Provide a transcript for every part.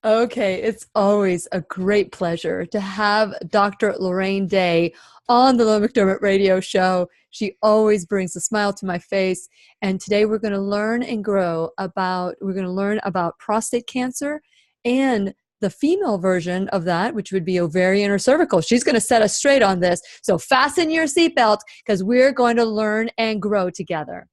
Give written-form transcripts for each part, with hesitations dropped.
Okay, it's always a great pleasure to have Dr. Lorraine Day on the Lillian McDermott radio show. She always brings a smile to my face. And today we're going to learn and grow about, we're going to learn about prostate cancer and the female version of that, which would be ovarian or cervical. She's going to set us straight on this. So fasten your seatbelt because we're going to learn and grow together.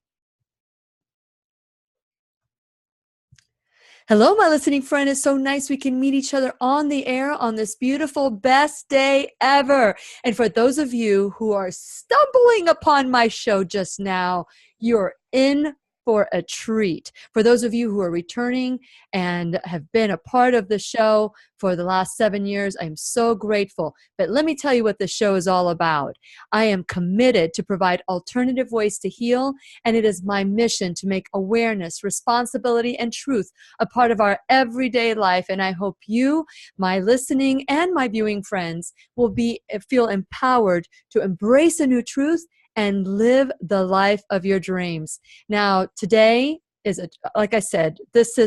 Hello, my listening friend. It's so nice we can meet each other on the air on this beautiful best day ever. And for those of you who are stumbling upon my show just now, you're in for a treat. For those of you who are returning and have been a part of the show for the last 7 years, I'm so grateful. But let me tell you what this show is all about. I am committed to provide alternative ways to heal, and it is my mission to make awareness, responsibility, and truth a part of our everyday life. And I hope you, my listening and my viewing friends, will feel empowered to embrace a new truth and live the life of your dreams. Now, today is, like I said, this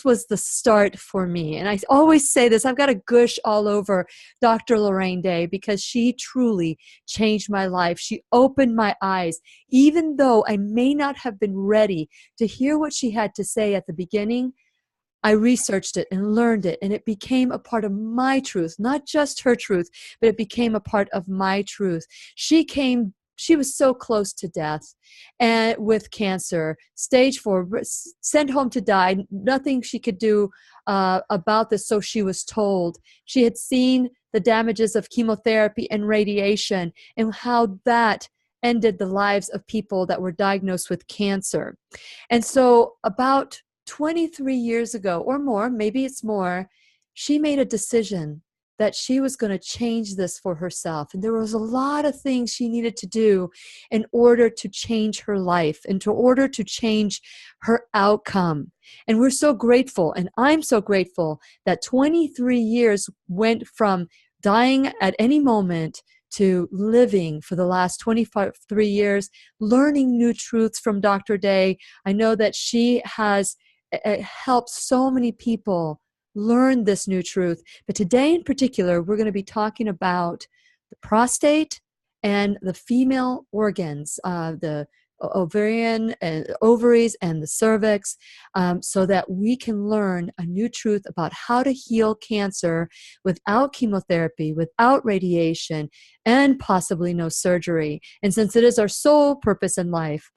was the start for me. And I always say this, I've got a gush all over Dr. Lorraine Day because she truly changed my life. She opened my eyes. Even though I may not have been ready to hear what she had to say at the beginning, I researched it and learned it, and it became a part of my truth, not just her truth, but it became a part of my truth. She was so close to death and with cancer, stage 4, sent home to die, nothing she could do about this, so she was told. She had seen the damages of chemotherapy and radiation and how that ended the lives of people that were diagnosed with cancer. And so about 23 years ago or more, maybe it's more, she made a decision that she was going to change this for herself. And there was a lot of things she needed to do in order to change her life, in order to change her outcome. And we're so grateful, and I'm so grateful that 23 years went from dying at any moment to living for the last 23 years, learning new truths from Dr. Day. I know that she has helped so many people learn this new truth. But today in particular, we're going to be talking about the prostate and the female organs, the ovarian and ovaries and the cervix, so that we can learn a new truth about how to heal cancer without chemotherapy, without radiation, and possibly no surgery. And since it is our sole purpose in life,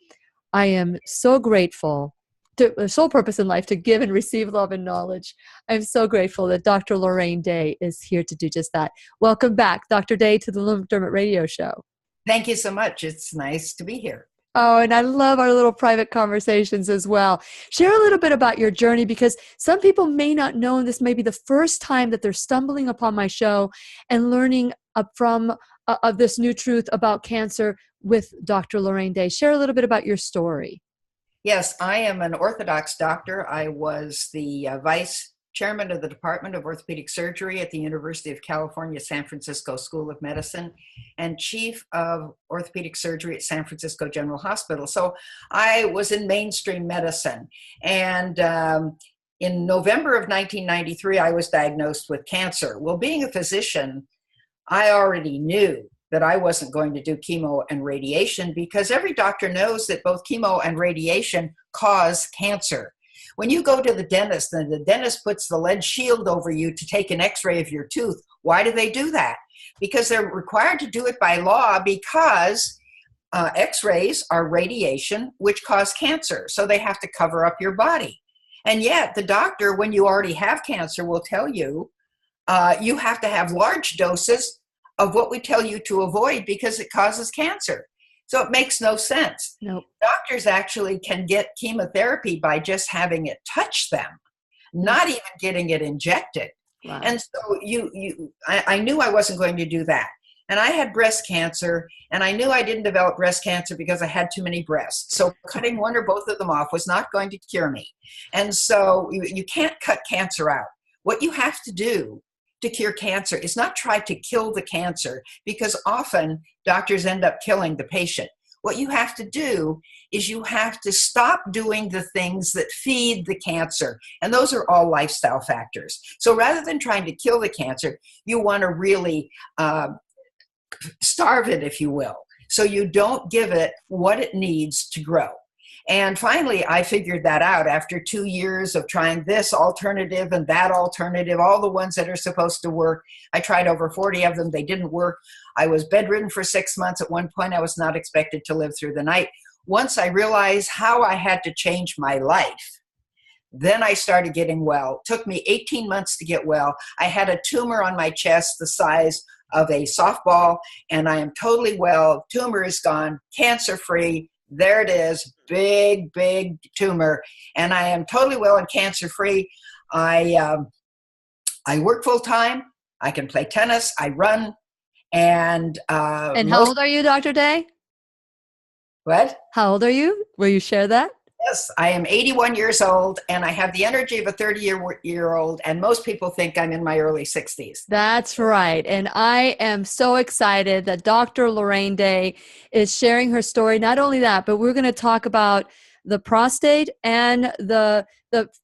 I am so grateful the sole purpose in life to give and receive love and knowledge. I'm so grateful that Dr. Lorraine Day is here to do just that. Welcome back, Dr. Day, to the Lillian McDermott radio show. Thank you so much. It's nice to be here. Oh, and I love our little private conversations as well. Share a little bit about your journey, because some people may not know, and this may be the first time that they're stumbling upon my show and learning from of this new truth about cancer with Dr. Lorraine Day. Share a little bit about your story. Yes, I am an Orthodox doctor. I was the vice chairman of the Department of Orthopedic Surgery at the University of California, San Francisco School of Medicine, and chief of orthopedic surgery at San Francisco General Hospital. So I was in mainstream medicine. And in November of 1993, I was diagnosed with cancer. Well, being a physician, I already knew that I wasn't going to do chemo and radiation, because every doctor knows that both chemo and radiation cause cancer. When you go to the dentist and the dentist puts the lead shield over you to take an x-ray of your tooth, why do they do that? Because they're required to do it by law, because x-rays are radiation, which cause cancer. So they have to cover up your body. And yet the doctor, when you already have cancer, will tell you, you have to have large doses of what we tell you to avoid because it causes cancer. So it makes no sense. Nope. Doctors actually can get chemotherapy by just having it touch them, not even getting it injected. Wow. And so I knew I wasn't going to do that. And I had breast cancer, and I knew I didn't develop breast cancer because I had too many breasts. So cutting one or both of them off was not going to cure me. And so you can't cut cancer out. What you have to do to cure cancer is not try to kill the cancer, because often doctors end up killing the patient. What you have to do is you have to stop doing the things that feed the cancer. And those are all lifestyle factors. So rather than trying to kill the cancer, you want to really starve it, if you will. So you don't give it what it needs to grow. And finally, I figured that out after 2 years of trying this alternative and that alternative, all the ones that are supposed to work. I tried over 40 of them. They didn't work. I was bedridden for 6 months. At one point, I was not expected to live through the night. Once I realized how I had to change my life, then I started getting well. It took me 18 months to get well. I had a tumor on my chest the size of a softball, and I am totally well. Tumor is gone, cancer-free. There it is, big, big tumor. And I am totally well and cancer-free. I work full-time. I can play tennis. I run. And how old are you, Dr. Day? What? How old are you? Will you share that? Yes, I am 81 years old, and I have the energy of a 30-year-old, and most people think I'm in my early 60s. That's right. And I am so excited that Dr. Lorraine Day is sharing her story. Not only that, but we're going to talk about the prostate and the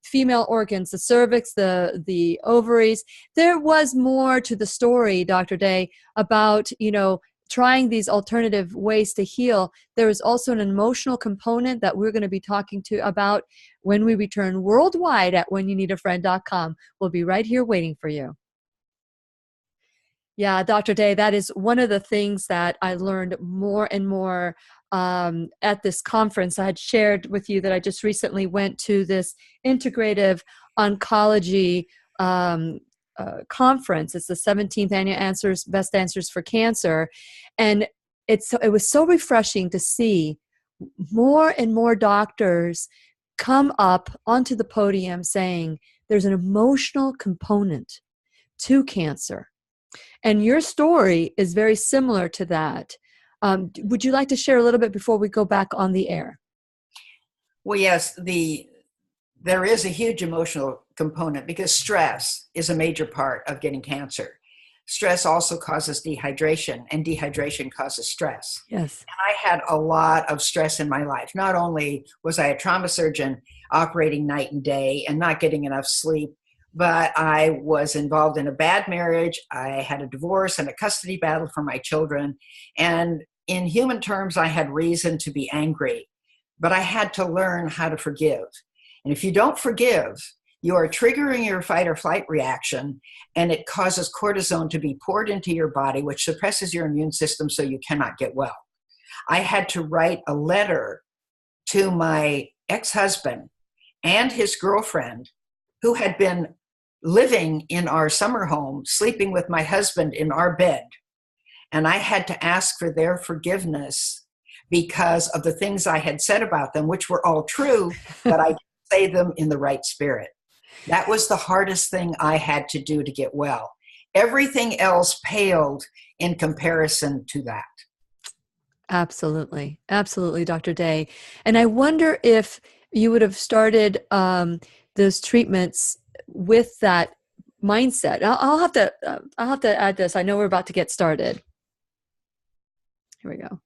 female organs, the cervix, the ovaries. There was more to the story, Dr. Day, about, trying these alternative ways to heal. There is also an emotional component that we're going to be talking about when we return worldwide at whenyouneedafriend.com. We'll be right here waiting for you. Yeah, Dr. Day, that is one of the things that I learned more and more at this conference. I had shared with you that I just recently went to this integrative oncology conference. It's the 17th annual Best Answers for Cancer. And it was so refreshing to see more and more doctors come up onto the podium saying there's an emotional component to cancer. And your story is very similar to that. Would you like to share a little bit before we go back on the air? Well, yes, there is a huge emotional component because stress is a major part of getting cancer. Stress also causes dehydration, and dehydration causes stress. Yes. And I had a lot of stress in my life. Not only was I a trauma surgeon operating night and day and not getting enough sleep, but I was involved in a bad marriage. I had a divorce and a custody battle for my children. And in human terms, I had reason to be angry, but I had to learn how to forgive. And if you don't forgive, you are triggering your fight or flight reaction, and it causes cortisone to be poured into your body, which suppresses your immune system so you cannot get well. I had to write a letter to my ex-husband and his girlfriend, who had been living in our summer home, sleeping with my husband in our bed. And I had to ask for their forgiveness because of the things I had said about them, which were all true, but I didn't say them in the right spirit. That was the hardest thing I had to do to get well. Everything else paled in comparison to that. Absolutely. Absolutely, Dr. Day. And I wonder if you would have started those treatments with that mindset. I'll have to add this. I know we're about to get started. Here we go.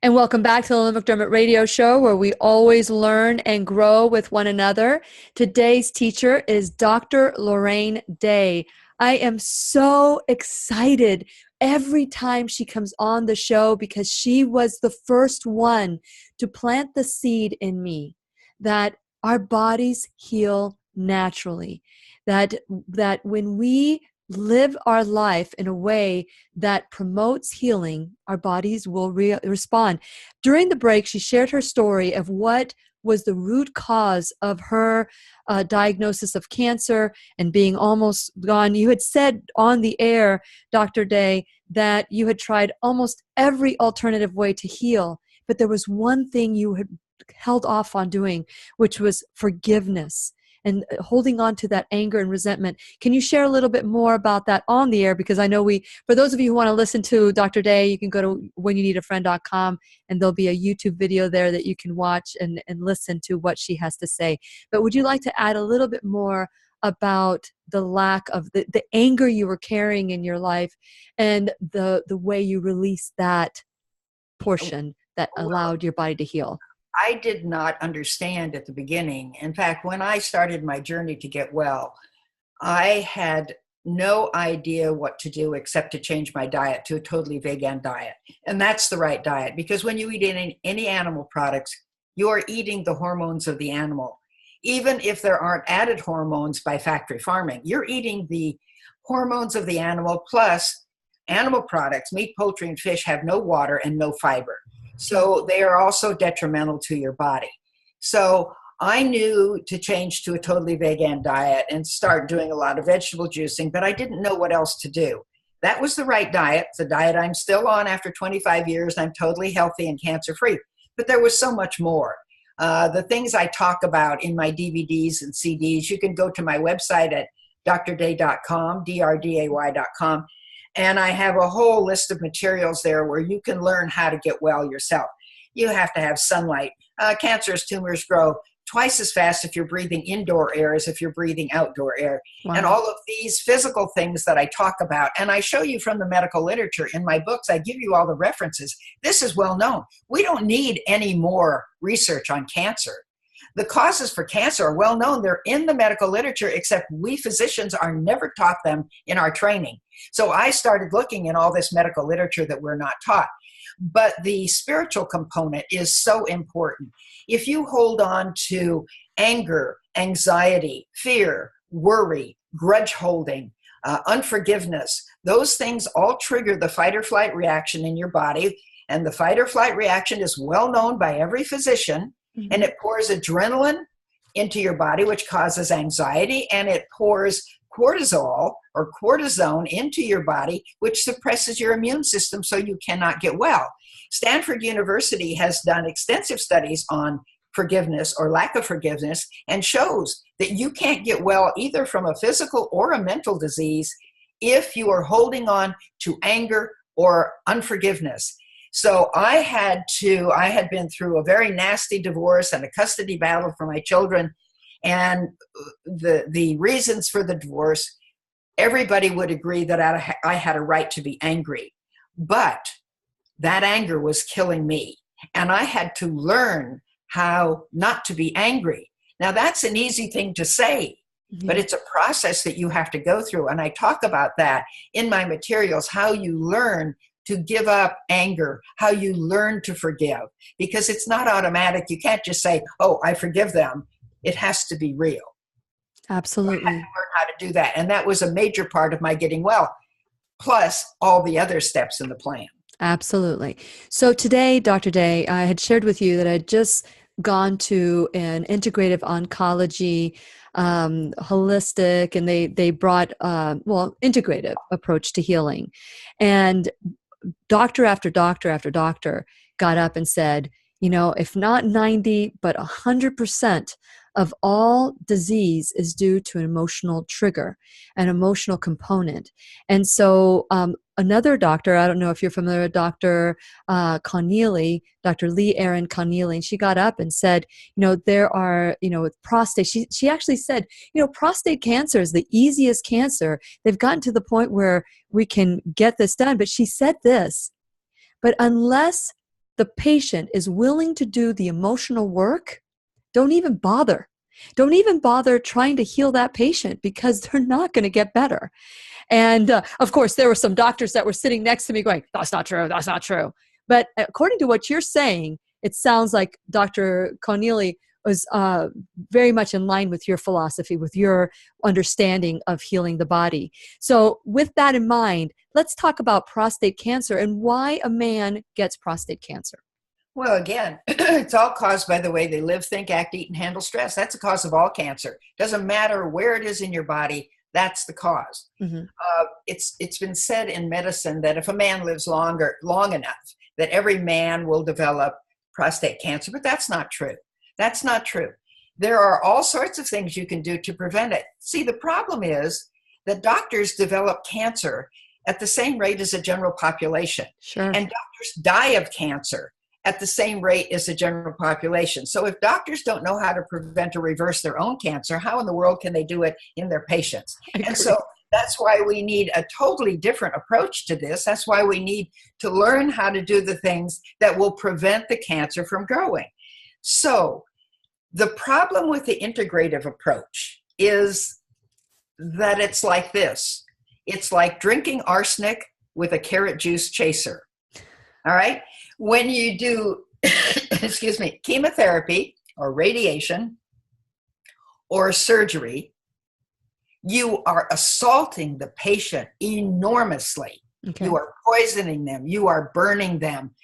And welcome back to the Lillian McDermott Radio Show, where we always learn and grow with one another. Today's teacher is Dr. Lorraine Day. I am so excited every time she comes on the show because she was the first one to plant the seed in me that our bodies heal naturally, that when we live our life in a way that promotes healing, our bodies will respond. During the break, she shared her story of what was the root cause of her diagnosis of cancer and being almost gone. You had said on the air, Dr. Day, that you had tried almost every alternative way to heal, but there was one thing you had held off on doing, which was forgiveness and holding on to that anger and resentment. Can you share a little bit more about that on the air? Because I know for those of you who want to listen to Dr. Day, you can go to whenyouneedafriend.com and there'll be a YouTube video there that you can watch and listen to what she has to say. But would you like to add a little bit more about the lack of the anger you were carrying in your life and the way you released that portion that allowed your body to heal? I did not understand at the beginning. In fact, when I started my journey to get well, I had no idea what to do except to change my diet to a totally vegan diet. And that's the right diet, because when you eat any animal products, you're eating the hormones of the animal. Even if there aren't added hormones by factory farming, you're eating the hormones of the animal, plus animal products, meat, poultry, and fish have no water and no fiber. So they are also detrimental to your body. So I knew to change to a totally vegan diet and start doing a lot of vegetable juicing, but I didn't know what else to do. That was the right diet. It's a diet I'm still on after 25 years. I'm totally healthy and cancer-free. But there was so much more. The things I talk about in my DVDs and CDs, you can go to my website at drday.com, drday.com, and I have a whole list of materials there where you can learn how to get well yourself. You have to have sunlight. Cancerous tumors grow twice as fast if you're breathing indoor air as if you're breathing outdoor air. Wow. And all of these physical things that I talk about, and I show you from the medical literature in my books, I give you all the references. This is well known. We don't need any more research on cancer. The causes for cancer are well known. They're in the medical literature, except we physicians are never taught them in our training. So I started looking in all this medical literature that we're not taught. But the spiritual component is so important. If you hold on to anger, anxiety, fear, worry, grudge holding, unforgiveness, those things all trigger the fight or flight reaction in your body. And the fight or flight reaction is well known by every physician. Mm-hmm. And it pours adrenaline into your body, which causes anxiety, and it pours cortisol or cortisone into your body, which suppresses your immune system so you cannot get well. Stanford University has done extensive studies on forgiveness or lack of forgiveness and shows that you can't get well either from a physical or a mental disease if you are holding on to anger or unforgiveness. So I had been through a very nasty divorce and a custody battle for my children. And the reasons for the divorce, everybody would agree that I had a right to be angry. But that anger was killing me. And I had to learn how not to be angry. Now, that's an easy thing to say, mm-hmm. but it's a process that you have to go through. And I talk about that in my materials, how you learn to give up anger, how you learn to forgive, because it's not automatic. You can't just say, oh, I forgive them. It has to be real. Absolutely. I had to learn how to do that. And that was a major part of my getting well, plus all the other steps in the plan. Absolutely. So today, Dr. Day, I had shared with you that I had just gone to an integrative oncology, holistic, and they brought, integrative approach to healing. And doctor after doctor after doctor got up and said, if not 90, but 100% of all disease is due to an emotional trigger, an emotional component. And so another doctor, I don't know if you're familiar with Dr. Connealy, Dr. Lee Erin Connealy, and she got up and said, there are, with prostate, she actually said, prostate cancer is the easiest cancer. They've gotten to the point where we can get this done. But she said this, but unless the patient is willing to do the emotional work, don't even bother. Don't even bother trying to heal that patient, because they're not going to get better. And of course, there were some doctors that were sitting next to me going, that's not true, that's not true. But according to what you're saying, it sounds like Dr. Connealy was very much in line with your philosophy, with your understanding of healing the body. So with that in mind, let's talk about prostate cancer and why a man gets prostate cancer. Well, again, it's all caused by the way they live, think, act, eat, and handle stress. That's the cause of all cancer. Doesn't matter where it is in your body, that's the cause. Mm-hmm. It's been said in medicine that if a man lives long enough, that every man will develop prostate cancer, but that's not true. That's not true. There are all sorts of things you can do to prevent it. See, the problem is that doctors develop cancer at the same rate as the general population. Sure. And doctors die of cancer at the same rate as the general population. So if doctors don't know how to prevent or reverse their own cancer, how in the world can they do it in their patients? And so that's why we need a totally different approach to this. That's why we need to learn how to do the things that will prevent the cancer from growing. So the problem with the integrative approach is that it's like this. It's like drinking arsenic with a carrot juice chaser. All right? When you do, excuse me, chemotherapy or radiation or surgery, you are assaulting the patient enormously. Okay. You are poisoning them. You are burning them.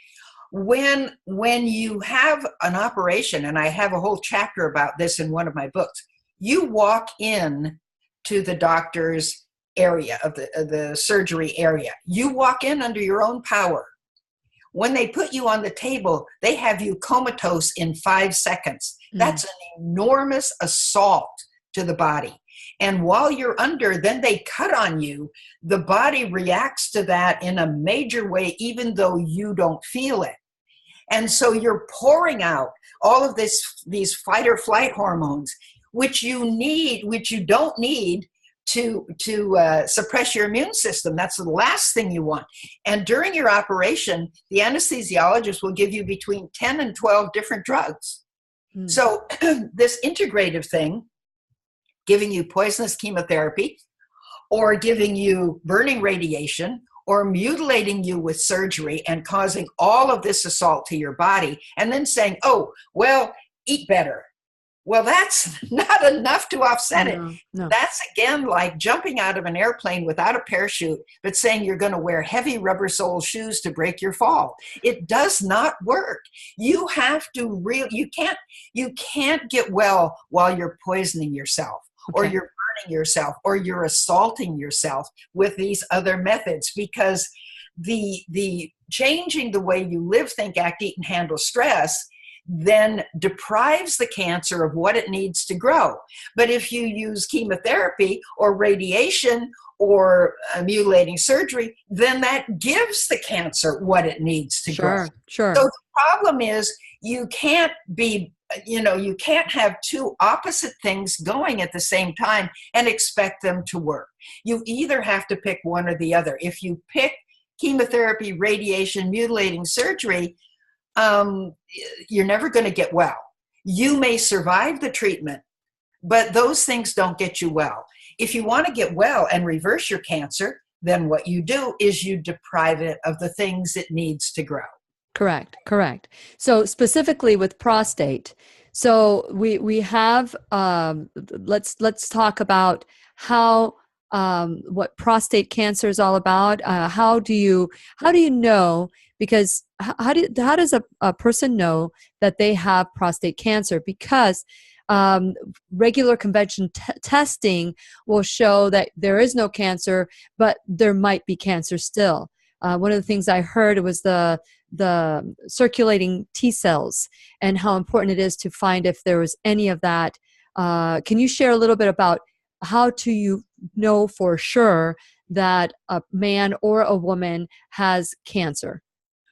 When you have an operation, and I have a whole chapter about this in one of my books, you walk in to the doctor's area of the surgery area. You walk in under your own power. When they put you on the table, they have you comatose in 5 seconds. That's an enormous assault to the body. And while you're under, then they cut on you. The body reacts to that in a major way, even though you don't feel it. And so you're pouring out all of these fight or flight hormones, which you don't need to suppress your immune system. That's the last thing you want. And during your operation, the anesthesiologist will give you between 10 and 12 different drugs. So this integrative thing, giving you poisonous chemotherapy, or giving you burning radiation, or mutilating you with surgery and causing all of this assault to your body, and then saying, oh, well, eat better. Well, that's not enough to offset it. No. That's, again, like jumping out of an airplane without a parachute, but saying you're going to wear heavy rubber sole shoes to break your fall. It does not work. You have to you can't get well while you're poisoning yourself, or you're burning yourself, or you're assaulting yourself with these other methods, because the changing the way you live, think, act, eat, and handle stress then deprives the cancer of what it needs to grow. But if you use chemotherapy or radiation or mutilating surgery, then that gives the cancer what it needs to grow. Sure. So the problem is you can't have two opposite things going at the same time and expect them to work. You either have to pick one or the other. If you pick chemotherapy, radiation, mutilating surgery, you're never going to get well. You may survive the treatment, but those things don't get you well. If you want to get well and reverse your cancer, then what you do is you deprive it of the things it needs to grow. Correct. So specifically with prostate, so we have, let's talk about how, what prostate cancer is all about. How do you know? Because how does a person know that they have prostate cancer? Because regular convention testing will show that there is no cancer, but there might be cancer still. One of the things I heard was the circulating T cells and how important it is to find if there was any of that. Can you share a little bit about how do you know for sure that a man or a woman has cancer?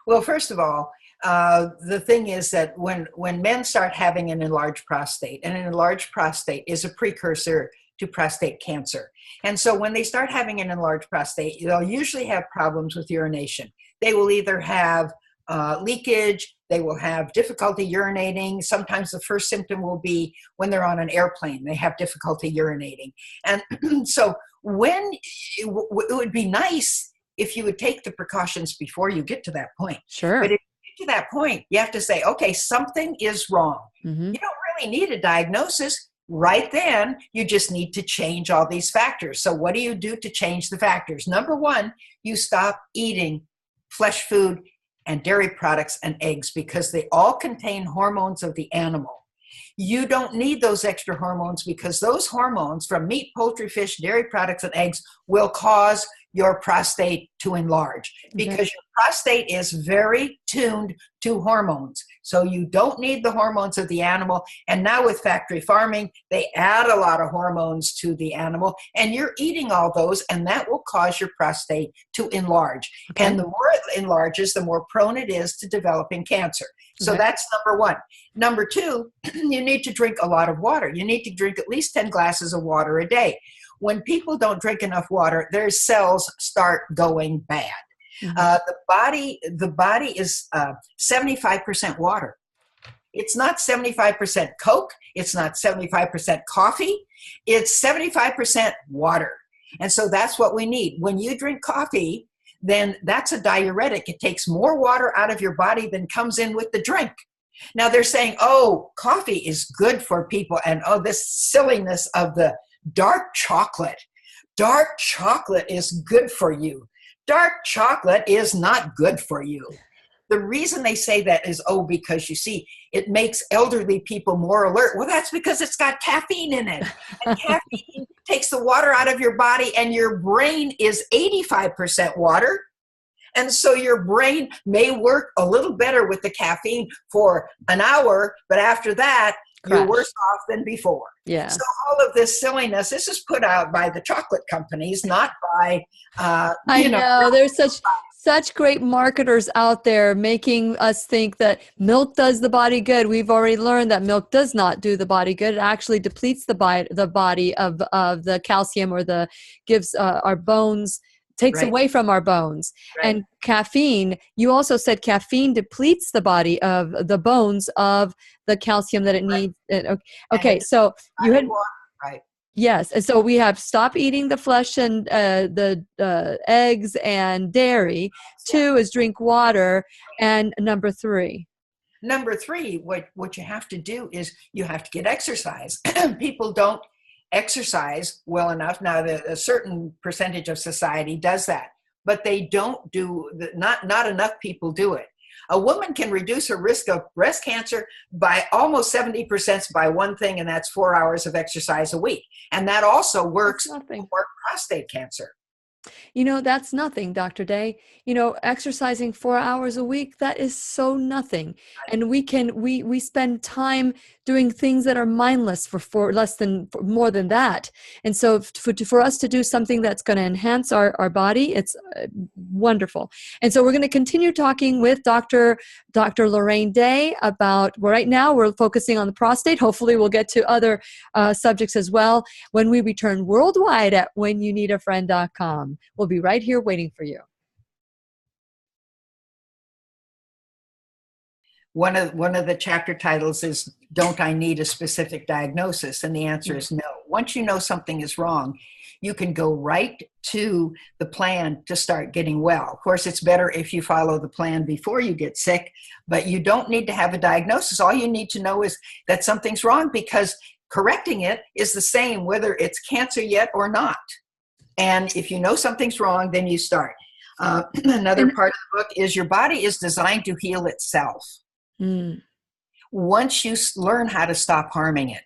Well, first of all, the thing is that when men start having an enlarged prostate, and an enlarged prostate is a precursor to prostate cancer. And so when they start having an enlarged prostate, they'll usually have problems with urination. They will either have leakage, they will have difficulty urinating. Sometimes the first symptom will be when they're on an airplane, they have difficulty urinating. And so it would be nice if you would take the precautions before you get to that point. Sure. But if you get to that point, you have to say, okay, something is wrong. Mm-hmm. You don't really need a diagnosis right then. You just need to change all these factors. So what do you do to change the factors? Number one, you stop eating flesh food and dairy products and eggs, because they all contain hormones of the animal. You don't need those extra hormones, because those hormones from meat, poultry, fish, dairy products, and eggs will cause your prostate to enlarge, because your prostate is very tuned to hormones. So you don't need the hormones of the animal. And now with factory farming, they add a lot of hormones to the animal, and you're eating all those, and that will cause your prostate to enlarge. Okay. And the more it enlarges, the more prone it is to developing cancer. So Okay. that's number one. Number two, you need to drink a lot of water. You need to drink at least 10 glasses of water a day. When people don't drink enough water, their cells start going bad. The body is 75% water. It's not 75% Coke. It's not 75% coffee. It's 75% water. And so that's what we need. When you drink coffee, then that's a diuretic. It takes more water out of your body than comes in with the drink. Now they're saying, oh, coffee is good for people. And oh, this silliness of the dark chocolate. Dark chocolate is good for you. Dark chocolate is not good for you. The reason they say that is, oh, because you see, it makes elderly people more alert. Well, that's because it's got caffeine in it. And caffeine takes the water out of your body, and your brain is 85% water. And so your brain may work a little better with the caffeine for an hour, but after that, you're worse off than before. Yeah. So all of this silliness, this is put out by the chocolate companies, not by, I know. There's such great marketers out there making us think that milk does the body good. We've already learned that milk does not do the body good. It actually depletes the body of the calcium, or gives our bones, takes away from our bones. Right. And caffeine, you also said caffeine depletes the body of the bones of the calcium that it needs. Okay, so you had, right. Yes. And so we have stop eating the flesh and the eggs and dairy. 2 is drink water. And number 3. Number 3, what you have to do is you have to get exercise. People don't exercise well enough. Now, a certain percentage of society does that, but they don't do, not enough people do it. A woman can reduce her risk of breast cancer by almost 70% by one thing, and that's 4 hours of exercise a week. And that also works for prostate cancer. That's nothing, Dr. Day. Exercising 4 hours a week, that is so nothing. And we spend time doing things that are mindless for more than that. And so for us to do something that's going to enhance our body, it's wonderful. And so we're going to continue talking with Dr. Lorraine Day about, right now we're focusing on the prostate. Hopefully we'll get to other subjects as well when we return worldwide at whenyouneedafriend.com. We'll be right here waiting for you. One of the chapter titles is, don't I need a specific diagnosis? And the answer is no. Once you know something is wrong, you can go right to the plan to start getting well. Of course, it's better if you follow the plan before you get sick, but you don't need to have a diagnosis. All you need to know is that something's wrong, because correcting it is the same whether it's cancer yet or not. And if you know something's wrong, then you start. Another part of the book is your body is designed to heal itself. Once you learn how to stop harming it.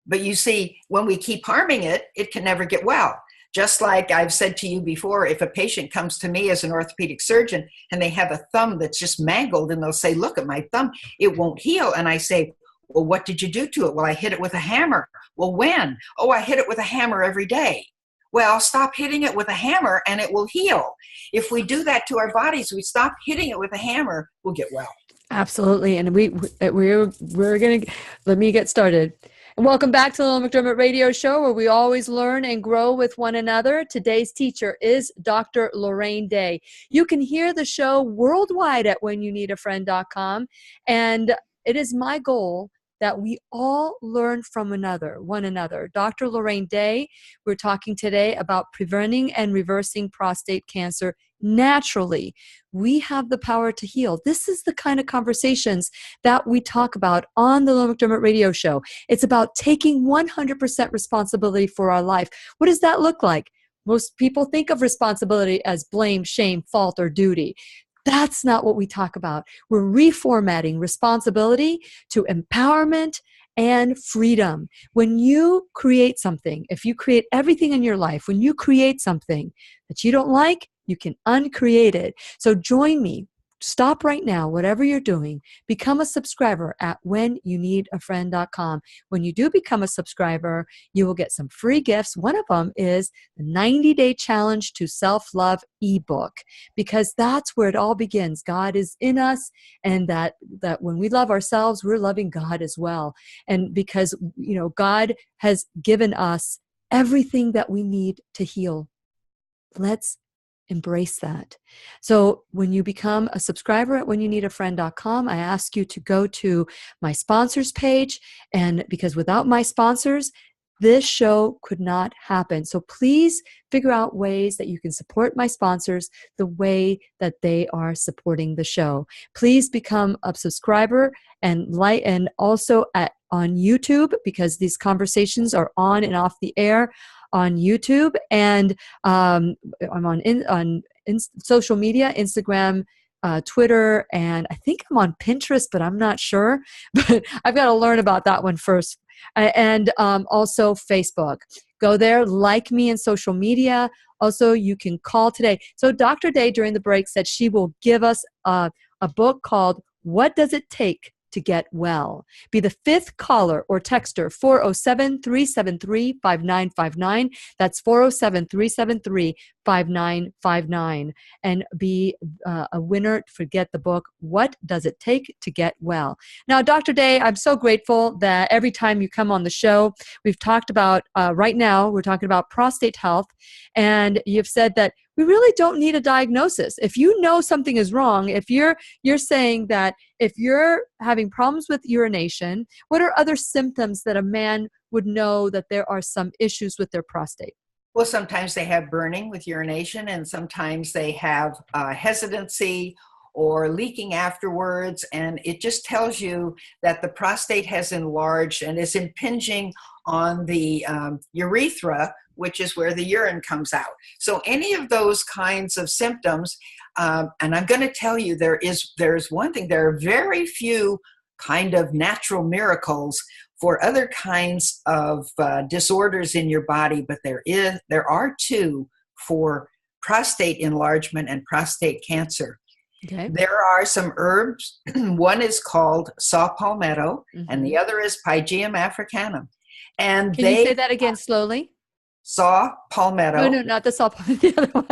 But you see, when we keep harming it, it can never get well. Just like I've said to you before, if a patient comes to me as an orthopedic surgeon and they have a thumb that's just mangled, and they'll say, look at my thumb, it won't heal. And I say, well, what did you do to it? Well, I hit it with a hammer. Well, when? Oh, I hit it with a hammer every day. Well, stop hitting it with a hammer and it will heal. If we do that to our bodies, we stop hitting it with a hammer, we'll get well. Absolutely. And we're going to, let me get started. And welcome back to the Lillian McDermott Radio Show, where we always learn and grow with one another. Today's teacher is Dr. Lorraine Day. You can hear the show worldwide at whenyouneedafriend.com. And it is my goal that we all learn from one another. Dr. Lorraine Day, we're talking today about preventing and reversing prostate cancer naturally. We have the power to heal. This is the kind of conversations that we talk about on the Lillian McDermott Radio Show. It's about taking 100% responsibility for our life. What does that look like? Most people think of responsibility as blame, shame, fault, or duty. That's not what we talk about. We're reformatting responsibility to empowerment and freedom. When you create something, if you create everything in your life, when you create something that you don't like, you can uncreate it. So join me. stop right now, whatever you're doing, become a subscriber at whenyouneedafriend.com. When you do become a subscriber, you will get some free gifts. One of them is the 90-day challenge to self-love ebook, because that's where it all begins. God is in us, and that when we love ourselves, we're loving God as well. And because, God has given us everything that we need to heal. Let's embrace that. So when you become a subscriber at whenyouneedafriend.com, I ask you to go to my sponsors page, and because without my sponsors, this show could not happen. So please figure out ways that you can support my sponsors the way that they are supporting the show. Please become a subscriber and also on YouTube, because these conversations are on and off the air on YouTube, and I'm on social media, Instagram, Twitter, and I think I'm on Pinterest, but I'm not sure. But I've got to learn about that one first. And also Facebook. Go there, like me in social media. Also, you can call today. So Dr. Day during the break said she will give us a book called What Does It Take to Get Well? Be the fifth caller or texter, 407-373-5959. That's 407-373-5959. And be a winner for Get the Book, What Does It Take to Get Well? Now, Dr. Day, I'm so grateful that every time you come on the show, we've talked about, right now, we're talking about prostate health, and you've said that we really don't need a diagnosis. If you know something is wrong, if you're saying that if you're having problems with urination, what are other symptoms that a man would know that there are some issues with their prostate? Well, sometimes they have burning with urination, and sometimes they have hesitancy or leaking afterwards, and it just tells you that the prostate has enlarged and is impinging on the urethra, which is where the urine comes out. So any of those kinds of symptoms, and I'm going to tell you, there's one thing, there are very few kind of natural miracles for other kinds of disorders in your body, but there are two for prostate enlargement and prostate cancer. Okay. There are some herbs. One is called saw palmetto, and the other is Pygeum africanum. And Can you say that again slowly? Saw palmetto. No, not the saw palmetto, the other one.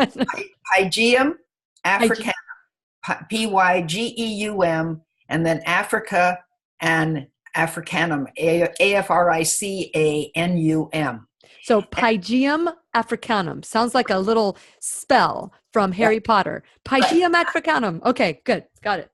Pygeum africanum, Pygeum, and then Africa and Africanum, Africanum. So Pygeum africanum sounds like a little spell from Harry Potter. Pygeum africanum. Okay, good. Got it.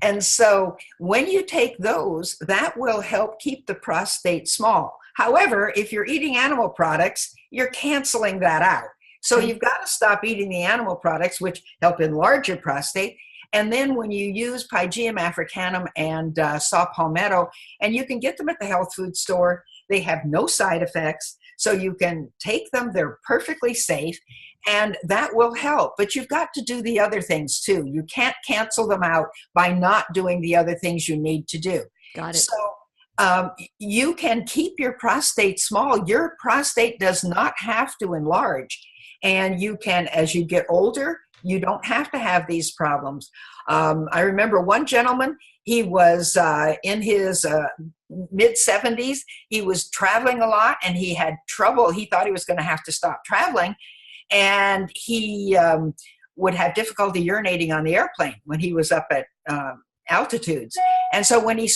And so when you take those, that will help keep the prostate small. However, if you're eating animal products, you're canceling that out. So you've got to stop eating the animal products, which help enlarge your prostate. And then when you use Pygeum africanum and saw palmetto, and you can get them at the health food store, they have no side effects. So you can take them, they're perfectly safe, and that will help. But you've got to do the other things too. You can't cancel them out by not doing the other things you need to do. Got it. So you can keep your prostate small. Your prostate does not have to enlarge. And you can, as you get older, you don't have to have these problems. I remember one gentleman, he was in his mid-70s. He was traveling a lot, and he had trouble. He thought he was going to have to stop traveling, and he would have difficulty urinating on the airplane when he was up at altitudes. And so when he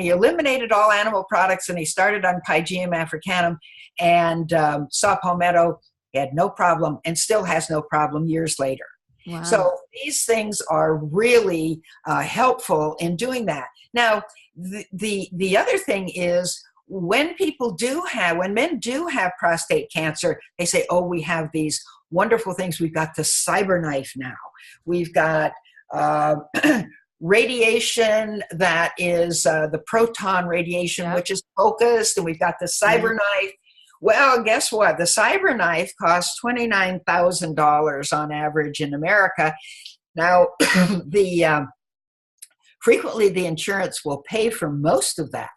eliminated all animal products and he started on Pygeum africanum and saw palmetto, he had no problem and still has no problem years later. Wow. So these things are really helpful in doing that. Now, the other thing is when men do have prostate cancer, they say, oh, we have these wonderful things. We've got the cyber knife now. We've got radiation that is the proton radiation, which is focused, and we've got the cyber knife. Well, guess what? The cyber knife costs $29,000 on average in America. Now, frequently the insurance will pay for most of that,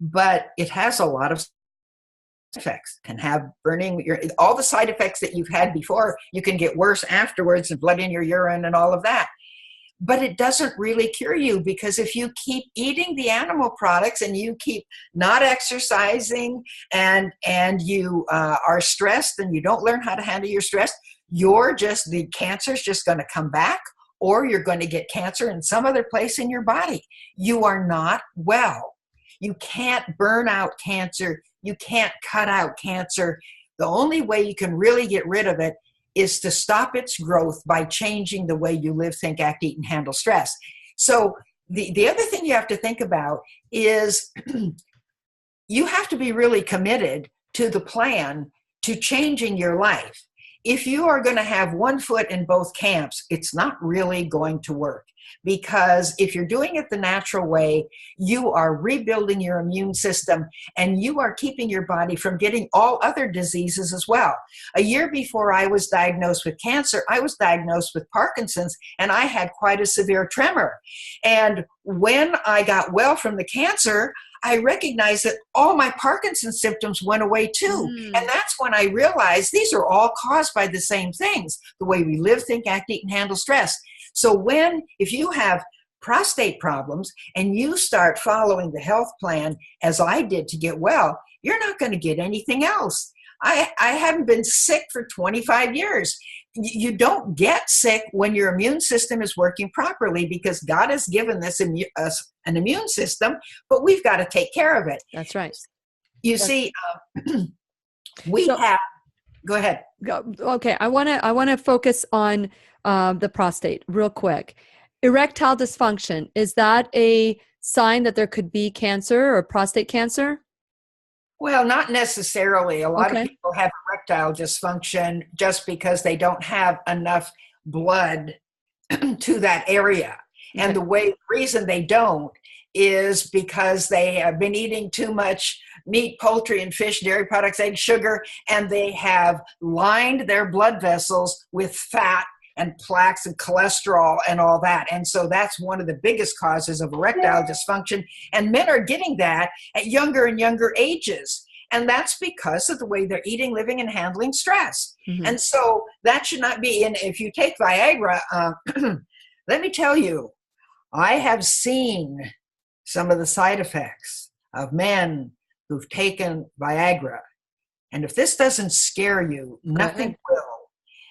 but it has a lot of effects. Can have burning, all the side effects that you've had before. You can get worse afterwards, and blood in your urine and all of that. but it doesn't really cure you, because if you keep eating the animal products and you keep not exercising and you are stressed and you don't learn how to handle your stress, the cancer's just going to come back, or you're going to get cancer in some other place in your body. You are not well. You can't burn out cancer. You can't cut out cancer. The only way you can really get rid of it is to stop its growth by changing the way you live, think, act, eat, and handle stress. So the other thing you have to think about is you have to be really committed to the plan to changing your life. If you are going to have one foot in both camps, it's not really going to work. Because if you're doing it the natural way, you are rebuilding your immune system and you are keeping your body from getting all other diseases as well. A year before I was diagnosed with cancer, I was diagnosed with Parkinson's, and I had quite a severe tremor. And when I got well from the cancer, I recognized that all my Parkinson's symptoms went away too. And that's when I realized these are all caused by the same things: the way we live, think, act, eat, and handle stress. So if you have prostate problems and you start following the health plan as I did to get well, you're not going to get anything else. I haven't been sick for 25 years. You don't get sick when your immune system is working properly, because God has given us an immune system, but we've got to take care of it. That's right. See, go ahead. Okay. I want to focus on the prostate real quick. Erectile dysfunction, is that a sign that there could be cancer or prostate cancer? Well, not necessarily. A lot of people have erectile dysfunction just because they don't have enough blood to that area. And the reason they don't is because they have been eating too much meat, poultry, and fish, dairy products, eggs, sugar, and they have lined their blood vessels with fat and plaques and cholesterol and all that. And so that's one of the biggest causes of erectile dysfunction. And men are getting that at younger and younger ages. And that's because of the way they're eating, living, and handling stress. And so that should not be. And if you take Viagra, let me tell you, I have seen some of the side effects of men who've taken Viagra. And if this doesn't scare you, nothing will.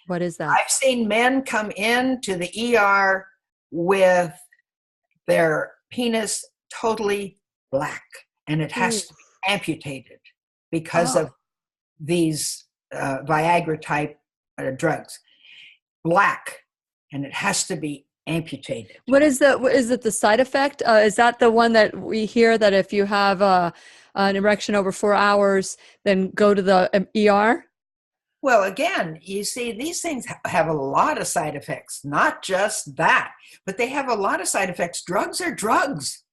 What is that? I've seen men come into the ER with their penis totally black, and it has to be amputated because of these Viagra type drugs. Black, and it has to be amputated. Is it the side effect? Is that the one that we hear that if you have an erection over 4 hours, then go to the ER? Well, again, you see, these things have a lot of side effects, not just that, but they have a lot of side effects. Drugs are drugs.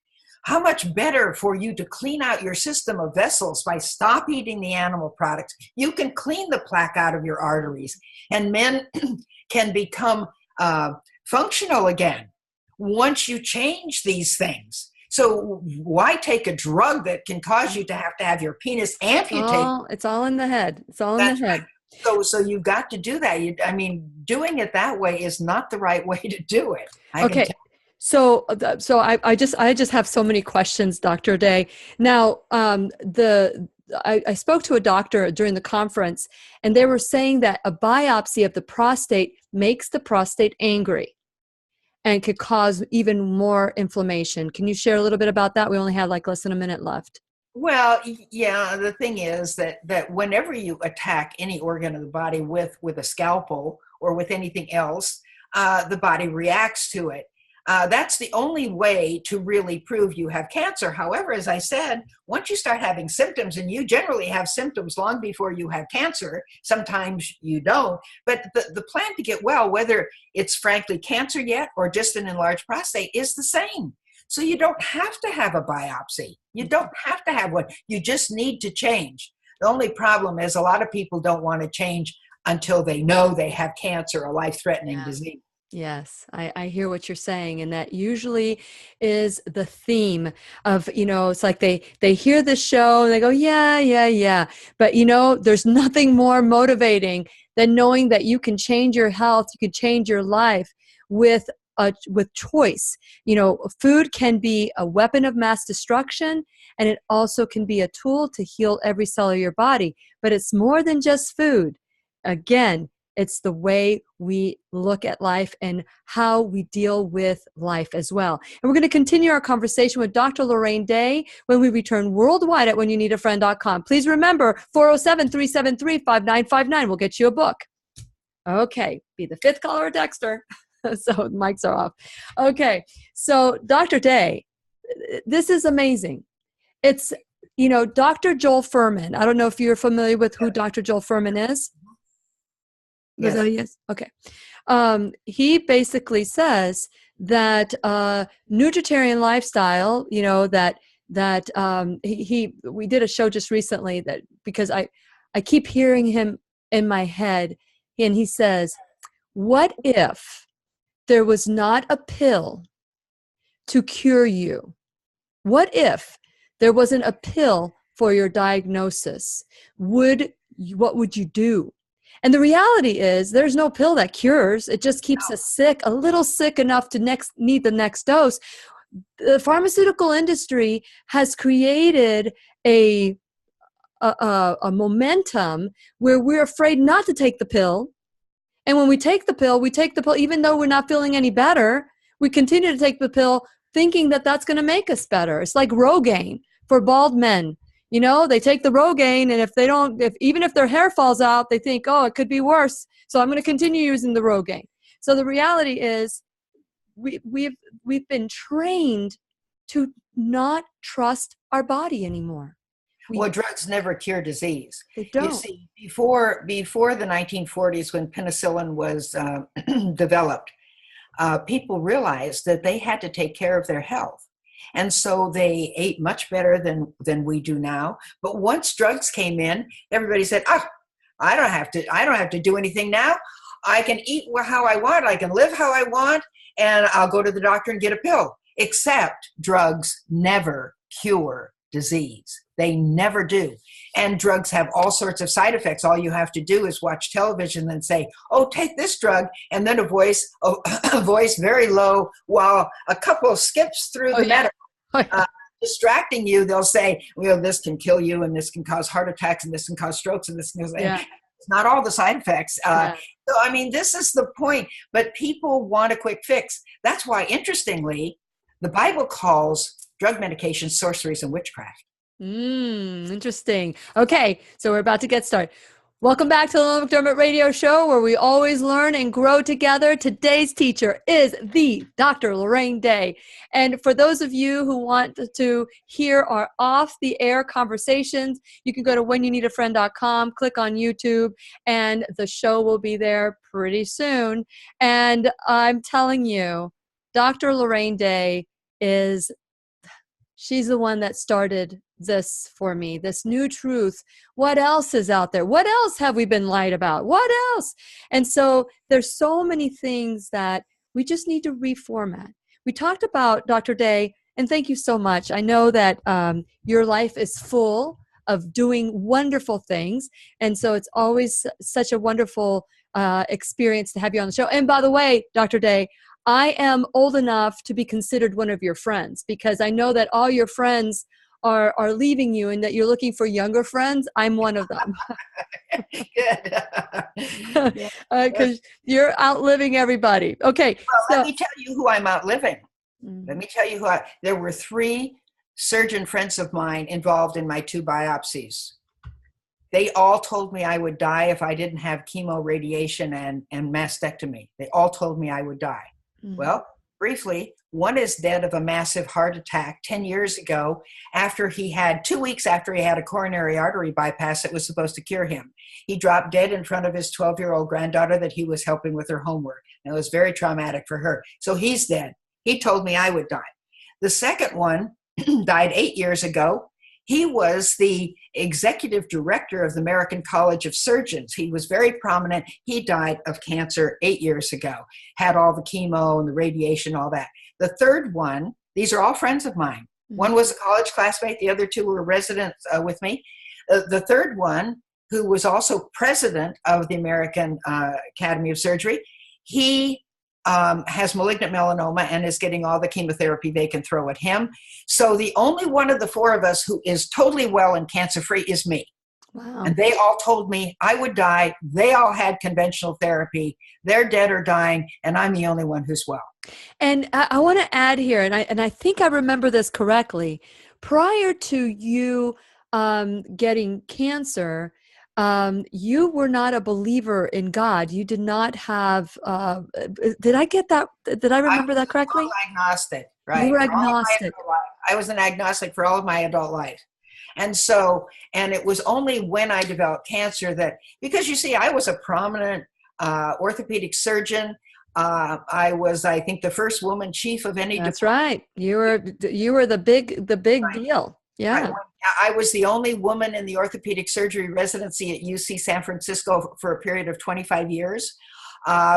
How much better for you to clean out your system of vessels by stop eating the animal products. You can clean the plaque out of your arteries, and men can become functional again once you change these things. So why take a drug that can cause you to have your penis amputated? It's all in the head. It's all in the head. Right. So you've got to do that. Doing it that way is not the right way to do it. So I just have so many questions, Dr. Day. Now, I spoke to a doctor during the conference, and they were saying that a biopsy of the prostate makes the prostate angry and could cause even more inflammation. Can you share a little bit about that? We only have less than a minute left. Well, yeah, the thing is that whenever you attack any organ of the body with a scalpel or with anything else, the body reacts to it. That's the only way to really prove you have cancer. However, as I said, once you start having symptoms, and you generally have symptoms long before you have cancer, sometimes you don't, but the plan to get well, whether it's frankly cancer yet or just an enlarged prostate, is the same. So you don't have to have a biopsy. You don't have to have one. You just need to change. The only problem is a lot of people don't want to change until they know they have cancer, a life-threatening disease. Yes, I hear what you're saying. And that usually is the theme of, it's like they hear the show and they go, yeah. But, there's nothing more motivating than knowing that you can change your health, you can change your life with with choice. You know, food can be a weapon of mass destruction, and it also can be a tool to heal every cell of your body. But it's more than just food. Again, it's the way we look at life and how we deal with life as well. And we're going to continue our conversation with Dr. Lorraine Day when we return worldwide at whenyouneedafriend.com. Please remember, 407-373-5959 will get you a book. Okay, be the fifth caller or Dexter. So mics are off. Okay, so Dr. Day, this is amazing. It's, you know, Dr. Joel Fuhrman. I don't know if you're familiar with who Dr. Joel Fuhrman is. Yes. Yes. Okay. He basically says that nutritarian lifestyle, you know, we did a show just recently that because I keep hearing him in my head, and he says, what if there was not a pill to cure you? What if there wasn't a pill for your diagnosis? What would you do? And the reality is there's no pill that cures. It just keeps us sick, a little sick enough to need the next dose. The pharmaceutical industry has created a momentum where we're afraid not to take the pill. And when we take the pill, even though we're not feeling any better, we continue to take the pill thinking that that's going to make us better. It's like Rogaine for bald men. You know, they take the Rogaine, and even if their hair falls out, they think, oh, it could be worse, so I'm going to continue using the Rogaine. So the reality is we've been trained to not trust our body anymore. Well, drugs never cure disease. They don't. You see, before the 1940s, when penicillin was developed, people realized that they had to take care of their health. And so they ate much better than we do now. But once drugs came in, everybody said, "Oh, I don't have to do anything now. I can eat how I want. I can live how I want, and I'll go to the doctor and get a pill." Except drugs never cure disease. They never do. And drugs have all sorts of side effects. All you have to do is watch television and say, "Oh, take this drug," and then a voice very low, while a couple skips through the medical, distracting you. They'll say, "Well, this can kill you, and this can cause heart attacks, and this can cause strokes, and this can cause..." It's not all the side effects. So, I mean, this is the point. But people want a quick fix. That's why, interestingly, the Bible calls drug medication sorceries and witchcraft. Interesting. Okay, so we're about to get started. Welcome back to the Lillian McDermott Radio Show, where we always learn and grow together. Today's teacher is the Dr. Lorraine Day. And for those of you who want to hear our off-the-air conversations, you can go to whenyouneedafriend.com, click on YouTube, and the show will be there pretty soon. And I'm telling you, Dr. Lorraine Day she's the one that started this for me, this new truth. What else is out there? What else have we been lied about? What else? And so there's so many things that we just need to reformat. We talked about, Dr. Day, and thank you so much. I know that your life is full of doing wonderful things. And so it's always such a wonderful experience to have you on the show. And by the way, Dr. Day, I am old enough to be considered one of your friends, because I know that all your friends are leaving you and that you're looking for younger friends. I'm one of them. Good. Because you're outliving everybody. Okay. Well, let me tell you who I'm outliving. Let me tell you there were 3 surgeon friends of mine involved in my 2 biopsies. They all told me I would die if I didn't have chemo, radiation, and mastectomy. They all told me I would die. Well, briefly, one is dead of a massive heart attack 10 years ago, after 2 weeks after he had a coronary artery bypass that was supposed to cure him. He dropped dead in front of his 12-year-old granddaughter that he was helping with her homework. And it was very traumatic for her. So he's dead. He told me I would die. The second one died 8 years ago. He was the executive director of the American College of Surgeons. He was very prominent. He died of cancer 8 years ago, had all the chemo and the radiation, all that. The third one, these are all friends of mine. One was a college classmate. The other 2 were residents with me. The third one, who was also president of the American Academy of Surgery, he has malignant melanoma and is getting all the chemotherapy they can throw at him. So the only one of the four of us who is totally well and cancer-free is me. Wow. And they all told me I would die. They all had conventional therapy. They're dead or dying, and I'm the only one who's well. And I want to add here, and I think I remember this correctly. Prior to you getting cancer, you were not a believer in God. You did not have. Did I get that? Did I remember that correctly? Agnostic, right? You were agnostic. I was an agnostic for all of my adult life. And so, and it was only when I developed cancer that, because you see, I was a prominent orthopedic surgeon. I was, I think, the first woman chief of any. That's right. You were the big right. deal. Yeah. I was the only woman in the orthopedic surgery residency at UC San Francisco for a period of 25 years.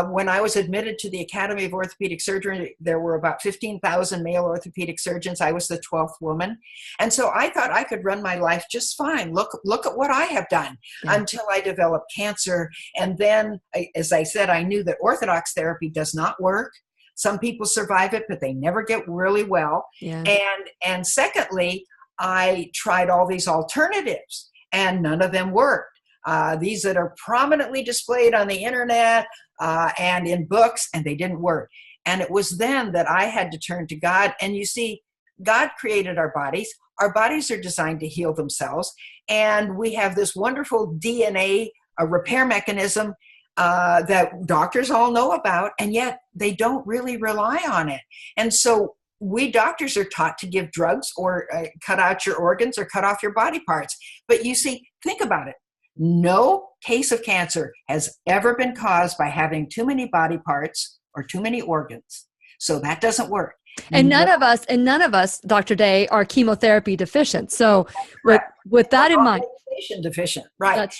When I was admitted to the Academy of Orthopedic Surgery, there were about 15,000 male orthopedic surgeons. I was the 12th woman. And so I thought I could run my life just fine. Look at what I have done until I developed cancer. And then, as I said, I knew that orthodox therapy does not work. Some people survive it, but they never get really well. Yeah. And secondly, I tried all these alternatives and none of them worked. These that are prominently displayed on the internet and in books, and they didn't work. And it was then that I had to turn to God. And you see, God created our bodies. Our bodies are designed to heal themselves. And we have this wonderful DNA repair mechanism that doctors all know about, and yet they don't really rely on it. And so we doctors are taught to give drugs or cut out your organs or cut off your body parts. But you see, think about it. No case of cancer has ever been caused by having too many body parts or too many organs. So that doesn't work. And none of us, Dr. Day, are chemotherapy deficient. So with that in mind, deficient, right?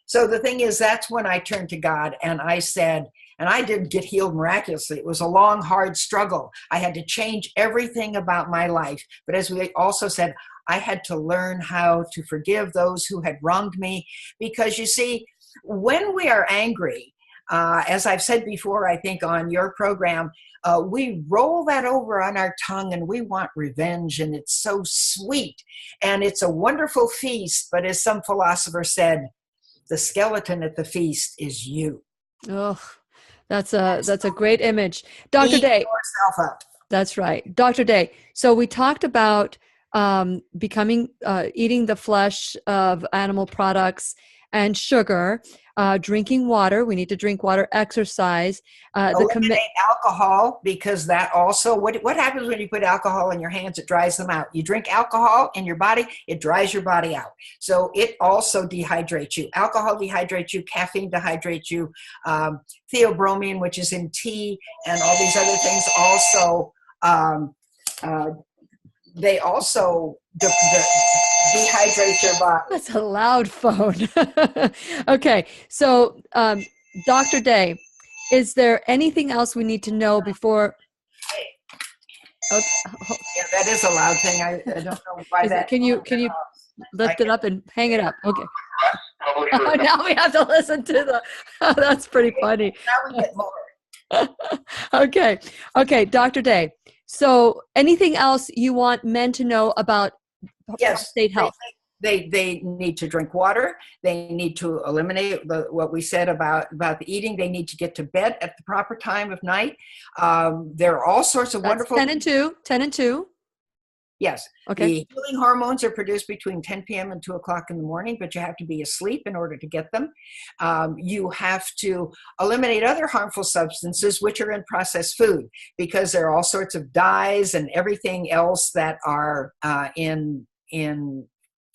So the thing is, that's when I turned to God and I said, and I didn't get healed miraculously. It was a long, hard struggle. I had to change everything about my life. But as we also said, I had to learn how to forgive those who had wronged me. Because you see, when we are angry, as I've said before, I think on your program, we roll that over on our tongue and we want revenge, and it's so sweet and it's a wonderful feast. But as some philosopher said, the skeleton at the feast is you. Oh, that's a great image. Dr. Day. Yourself up. That's right. Dr. Day. So we talked about eating the flesh of animal products and sugar, drinking water. We need to drink water, exercise. Eliminate alcohol, because that also, what happens when you put alcohol in your hands? It dries them out. You drink alcohol in your body, it dries your body out. So it also dehydrates you. Alcohol dehydrates you, caffeine dehydrates you, theobromine, which is in tea, and all these other things also, they also dehydrate your body. That's a loud phone. Okay. So, Dr. Day, is there anything else we need to know before? Okay. Yeah, that is a loud thing. I don't know why that. Can you lift it up and hang it up? Okay. Oh, now we have to listen to the. Oh, that's pretty funny. Now we get more. Okay, Dr. Day. So, anything else you want men to know about prostate health? They need to drink water. They need to eliminate what we said about the eating. They need to get to bed at the proper time of night. There are all sorts of wonderful 10 and 2. Yes. Okay. The healing hormones are produced between 10 p.m. and 2 o'clock in the morning, but you have to be asleep in order to get them. You have to eliminate other harmful substances which are in processed food, because there are all sorts of dyes and everything else that are in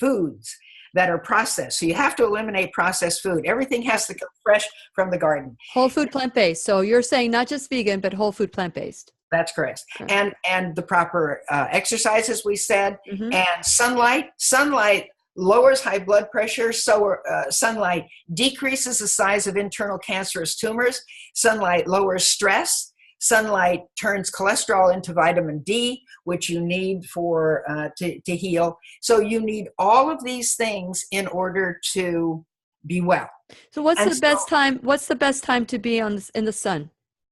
foods that are processed. So you have to eliminate processed food. Everything has to come fresh from the garden. Whole food, plant-based. So you're saying not just vegan, but whole food, plant-based. That's correct. Okay. And the proper exercise, as we said, and sunlight. Sunlight lowers high blood pressure. So sunlight decreases the size of internal cancerous tumors. Sunlight lowers stress. Sunlight turns cholesterol into vitamin D, which you need for to heal. So you need all of these things in order to be well. So what's the best time to be in the sun?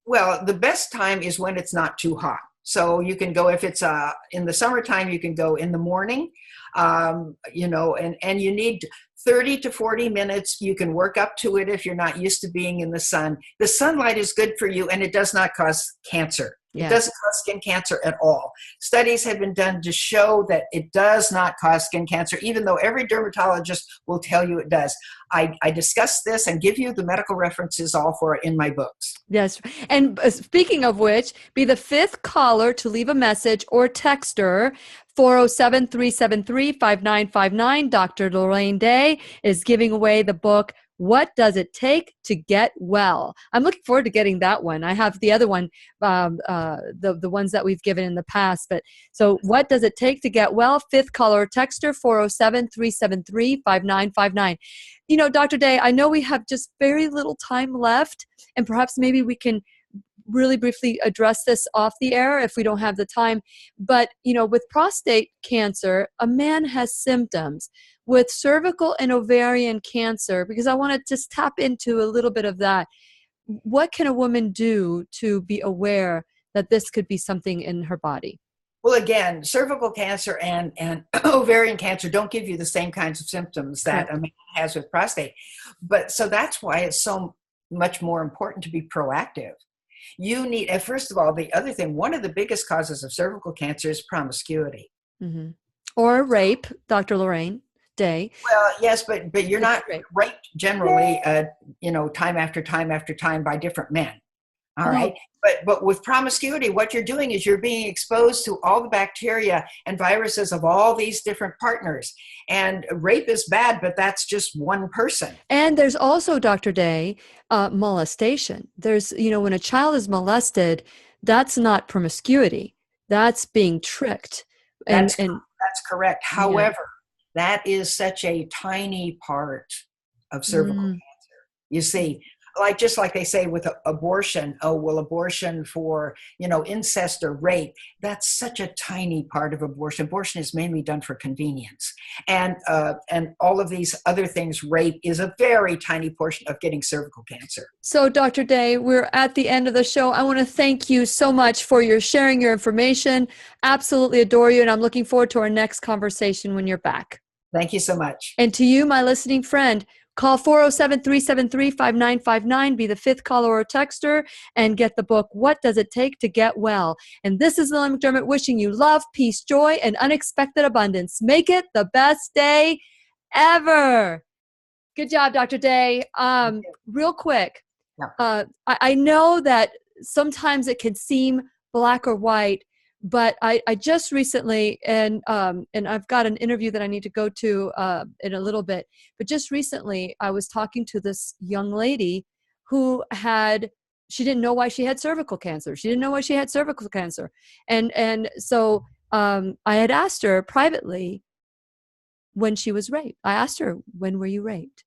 Well, the best time is when it's not too hot. So you can go, if it's in the summertime, you can go in the morning, and you need 30 to 40 minutes. You can work up to it if you're not used to being in the sun. The sunlight is good for you, and it does not cause cancer. It doesn't cause skin cancer at all. Studies have been done to show that it does not cause skin cancer, even though every dermatologist will tell you it does. I discuss this and give you the medical references all for it in my books. Yes. And speaking of which, be the fifth caller to leave a message or text her. 407-373-5959. Dr. Lorraine Day is giving away the book, What Does It Take to Get Well? I'm looking forward to getting that one. I have the other one, the ones that we've given in the past. But so what does it take to get well? Fifth caller, texter 407-373-5959. You know, Dr. Day, I know we have just very little time left, and perhaps maybe we can really briefly address this off the air if we don't have the time. But, you know, with prostate cancer, a man has symptoms. With cervical and ovarian cancer, because I want to just tap into a little bit of that, what can a woman do to be aware that this could be something in her body? Well, again, cervical cancer and ovarian cancer don't give you the same kinds of symptoms that a man has with prostate. But so that's why it's so much more important to be proactive. You need, and first of all, the other thing, one of the biggest causes of cervical cancer is promiscuity. Mm-hmm. Or rape, Dr. Lorraine Day. Well, yes, but you're not raped generally, time after time after time by different men. All right. But with promiscuity, what you're doing is you're being exposed to all the bacteria and viruses of all these different partners. And rape is bad, but that's just one person. And there's also, Dr. Day, molestation. There's, when a child is molested, that's not promiscuity. That's being tricked. That's correct. However, that is such a tiny part of cervical cancer. You see, just like they say with abortion, abortion for, incest or rape, that's such a tiny part of abortion. Abortion is mainly done for convenience. And all of these other things, rape is a very tiny portion of getting cervical cancer. So, Dr. Day, we're at the end of the show. I want to thank you so much for your sharing your information. Absolutely adore you. And I'm looking forward to our next conversation when you're back. Thank you so much. And to you, my listening friend, call 407-373-5959, be the fifth caller or texter, and get the book, What Does It Take to Get Well? And this is Lillian McDermott wishing you love, peace, joy, and unexpected abundance. Make it the best day ever. Good job, Dr. Day. Real quick, I know that sometimes it can seem black or white, but I just recently, and I've got an interview that I need to go to in a little bit, but just recently I was talking to this young lady who she didn't know why she had cervical cancer. She didn't know why she had cervical cancer. And so I had asked her privately when she was raped. I asked her, when were you raped?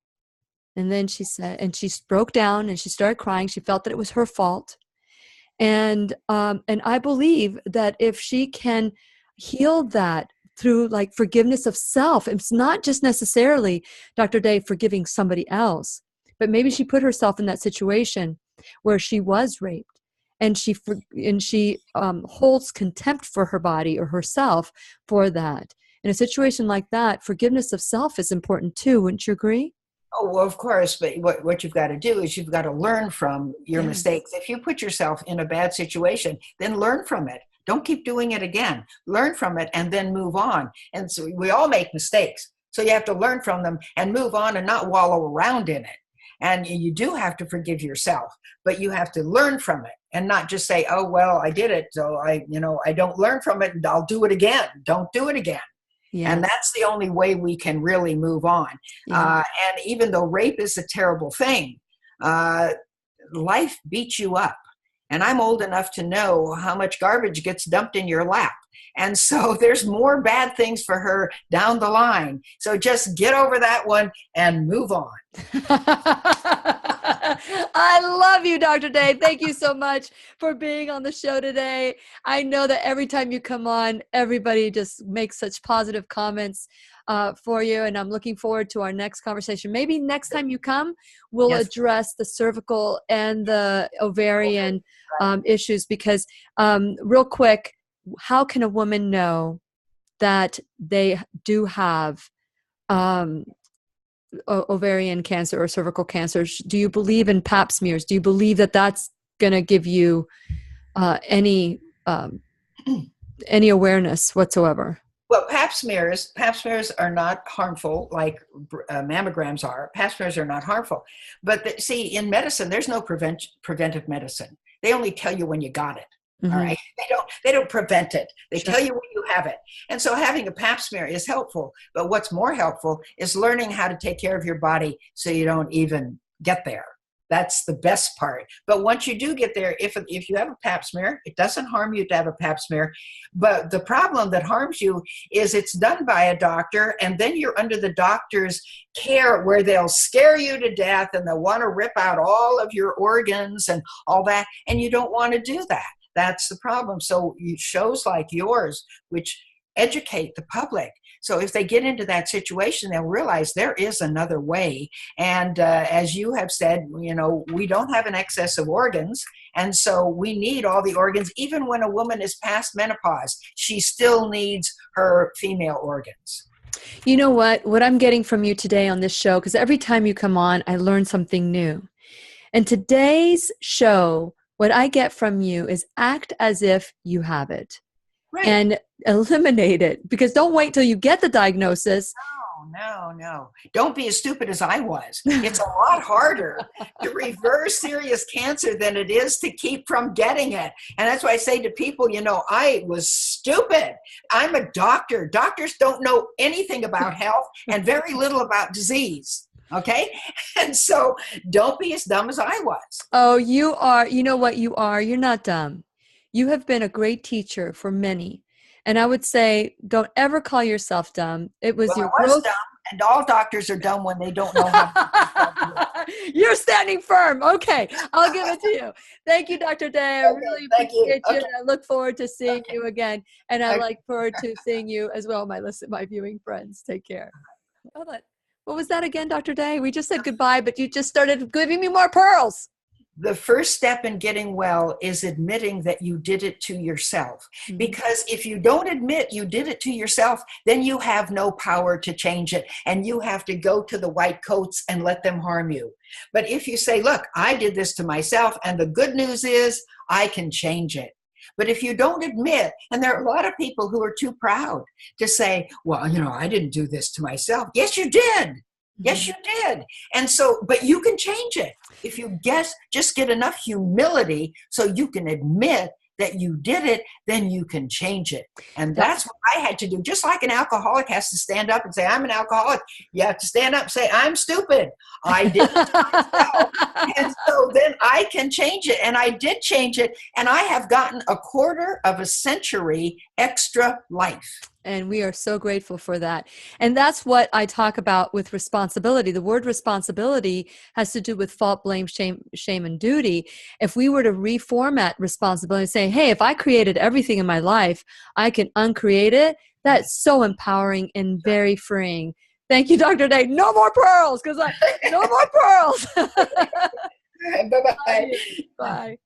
And then she said, and she broke down and she started crying. She felt that it was her fault. And I believe that if she can heal that through forgiveness of self, it's not just necessarily, Dr. Day, forgiving somebody else, but maybe she put herself in that situation where she was raped, and she holds contempt for her body or herself for that. In a situation like that, forgiveness of self is important too. Wouldn't you agree? Oh, well, of course, but what you've got to do is you've got to learn from your mistakes. If you put yourself in a bad situation, then learn from it. Don't keep doing it again. Learn from it and then move on. And so we all make mistakes. So you have to learn from them and move on and not wallow around in it. And you do have to forgive yourself, but you have to learn from it and not just say, oh, well, I did it. So I don't learn from it and I'll do it again. Don't do it again. Yes. And that's the only way we can really move on. And even though rape is a terrible thing, life beats you up. And I'm old enough to know how much garbage gets dumped in your lap. And so there's more bad things for her down the line. So just get over that one and move on. I love you, Dr. Day. Thank you so much for being on the show today. I know that every time you come on, everybody just makes such positive comments for you. And I'm looking forward to our next conversation. Maybe next time you come, we'll address the cervical and the ovarian issues, because real quick, how can a woman know that they do have ovarian cancer or cervical cancer? Do you believe in pap smears? Do you believe that that's going to give you any awareness whatsoever? Well, pap smears are not harmful like mammograms are. Pap smears are not harmful. But see, in medicine, there's no preventive medicine. They only tell you when you got it. Mm-hmm. All right. They don't prevent it. They tell you when you have it. And so having a pap smear is helpful. But what's more helpful is learning how to take care of your body so you don't even get there. That's the best part. But once you do get there, if you have a pap smear, it doesn't harm you to have a pap smear. But the problem that harms you is it's done by a doctor, and then you're under the doctor's care where they'll scare you to death and they'll want to rip out all of your organs and all that. And you don't want to do that. That's the problem. So shows like yours, which educate the public. So if they get into that situation, they'll realize there is another way. And as you have said, we don't have an excess of organs. And so we need all the organs. Even when a woman is past menopause, she still needs her female organs. You know what I'm getting from you today on this show, because every time you come on, I learn something new. And today's show, what I get from you is act as if you have it. Right. And eliminate it, because don't wait till you get the diagnosis. No. Don't be as stupid as I was. It's a lot harder to reverse serious cancer than it is to keep from getting it. And that's why I say to people, I was stupid. I'm a doctor. Doctors don't know anything about health and very little about disease. Okay. And so don't be as dumb as I was. Oh, you are. You know what you are? You're not dumb. You have been a great teacher for many. And I would say, don't ever call yourself dumb. It was your growth. Dumb, and all doctors are dumb when they don't know how to. You're standing firm. Okay. I'll give it to you. Thank you, Dr. Day. I really appreciate you. And I look forward to seeing you again. And I look forward to seeing you as well, my viewing friends. Take care. What was that again, Dr. Day? We just said goodbye, but you just started giving me more pearls. The first step in getting well is admitting that you did it to yourself. Mm-hmm. Because if you don't admit you did it to yourself, then you have no power to change it. And you have to go to the white coats and let them harm you. But if you say, look, I did this to myself, and the good news is I can change it. But if you don't admit, and there are a lot of people who are too proud to say, well, I didn't do this to myself. Yes, you did. Yes, you did. And so, but you can change it. If you just get enough humility so you can admit that you did it, then you can change it. And that's what I had to do. Just like an alcoholic has to stand up and say, I'm an alcoholic. You have to stand up and say, I'm stupid. I did it to myself. And so then I can change it. And I did change it. And I have gotten a quarter of a century extra life. And we are so grateful for that. And that's what I talk about with responsibility. The word responsibility has to do with fault, blame, shame, and duty. If we were to reformat responsibility and say, hey, if I created everything in my life, I can uncreate it. That's so empowering and very freeing. Thank you, Dr. Day. No more pearls, no more pearls. Bye-bye. Bye.